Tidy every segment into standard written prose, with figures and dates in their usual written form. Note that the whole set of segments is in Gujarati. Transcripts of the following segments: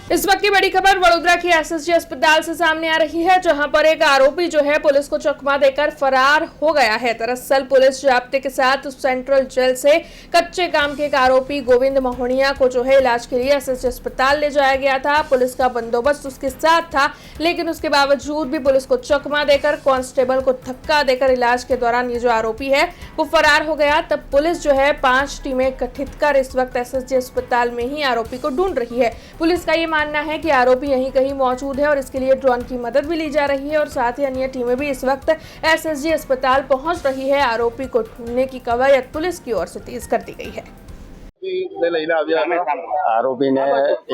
इस वक्त की बड़ी खबर वडोदरा की एसएसजी अस्पताल से सामने आ रही है, जहां पर एक आरोपी जो है पुलिस को चकमा देकर फरार हो गया है। दरअसल पुलिस जाब्ते के साथ सेंट्रल जेल से कच्चे काम के एक आरोपी गोविंद मोहनिया को जो है इलाज के लिए एसएसजी अस्पताल ले जाया गया था। पुलिस का बंदोबस्त उसके साथ था, लेकिन उसके बावजूद भी पुलिस को चकमा देकर, कांस्टेबल को धक्का देकर इलाज के दौरान ये जो आरोपी है वो फरार हो गया। तब पुलिस जो है 5 टीमें गठित कर इस वक्त एसएसजी अस्पताल में ही आरोपी को ढूंढ रही है। पुलिस का ये मानना है कि आरोपी यहीं कहीं मौजूद है और इसके लिए ड्रोन की मदद भी ली जा रही है और साथ ही अन्य टीमें भी इस वक्त एसएसजी अस्पताल पहुंच रही है। आरोपी को ढूंढने की कवायद पुलिस की ओर से तेज कर दी गई है। आरोपी ने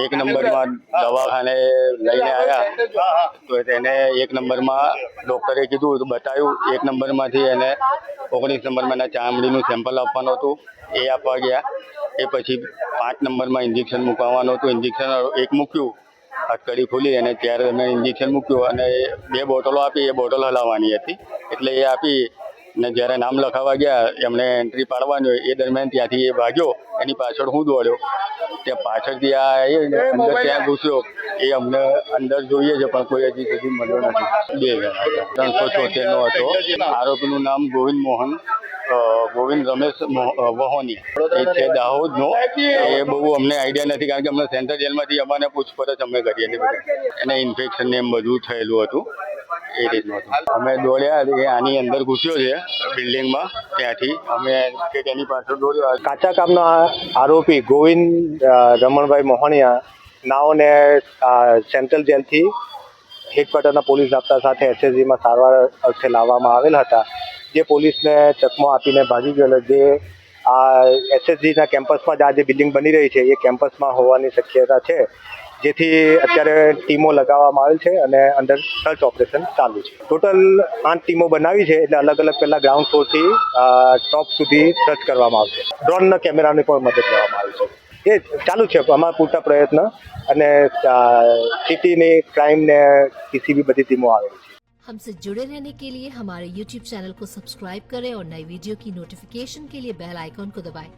1 नंबर में दवाखाने लईने आया तो તેને 1 नंबर में डॉक्टरे कीधुं तो बताव्युं 1 नंबर मांथी એને 19 नंबर में चामड़ीनुं सेम्पल आपवानुं हतुं ए आपवा गया। ए पछी 5 नंबर में इंजेक्शन मूकवानुं हतुं, इंजेक्शन एक मूक्युं, हथकड़ी खोली અને ત્યારે મેં इंजेक्शन મૂક્યું અને 2 બોટલો આપી, એ બોટલ હલાવવાની હતી એટલે એ આપી ને જ્યારે નામ લખાવવા ગયા એમણે એન્ટ્રી પાડવાની હોય એ દરમિયાન ત્યાંથી એ ભાગ્યો, એની પાછળ હું દોડ્યો, ત્યાં પાછળથી આ અંદર ત્યાં ઘૂસ્યો, એ અમને અંદર જોઈએ છે પણ કોઈ હજી સુધી મળ્યો નથી। 2 જણા 376નો હતો। આરોપીનું નામ ગોવિંદ રમેશ વહોનિયા, એ છે દાહોદનો। એ બહુ અમને આઈડિયા નથી કારણ કે અમને સેન્ટ્રલ જેલમાંથી અમારે પૂછપરછ અમે કરી હતી, એને ઇન્ફેક્શન ને એમ બધું થયેલું હતું એ રીતનું હતું। અમે દોડ્યા, એ આની અંદર ઘૂસ્યો છે બિલ્ડિંગમાં, ત્યાંથી અમે એની પાછળ દોડ્યો। કાચા કામનો આરોપી ગોવિંદ રમણભાઈ મોહણિયા નાઓને સેન્ટ્રલ જેલથી હેડક્વાર્ટરના પોલીસ જાપ્તા સાથે એસએસજીમાં સારવાર અર્થે લાવવામાં આવેલ હતા, જે પોલીસને ચકમો આપીને ભાગી ગયેલો। જે આ એસએસજીના કેમ્પસમાં જ આ જે બિલ્ડિંગ બની રહી છે એ કેમ્પસમાં હોવાની શક્યતા છે, જેથી અત્યારે ટીમો લગાવવામાં આવેલ છે અને અંદર સર્ચ ઓપરેશન ચાલુ છે। ટોટલ 8 ટીમો બનાવી છે, એટલે અલગ અલગ પહેલાં ગ્રાઉન્ડ ફ્લોરથી ટોપ સુધી સર્ચ કરવામાં આવશે। ડ્રોનના કેમેરાની પણ મદદ લેવામાં આવી છે। એ ચાલુ છે અમારા પૂરતા પ્રયત્ન, અને સિટીની ક્રાઇમને સીસીબી બધી ટીમો આવેલી છે। हमसे जुड़े रहने के लिए हमारे YouTube चैनल को सब्सक्राइब करें और नई वीडियो की नोटिफिकेशन के लिए बेल आइकॉन को दबाएं।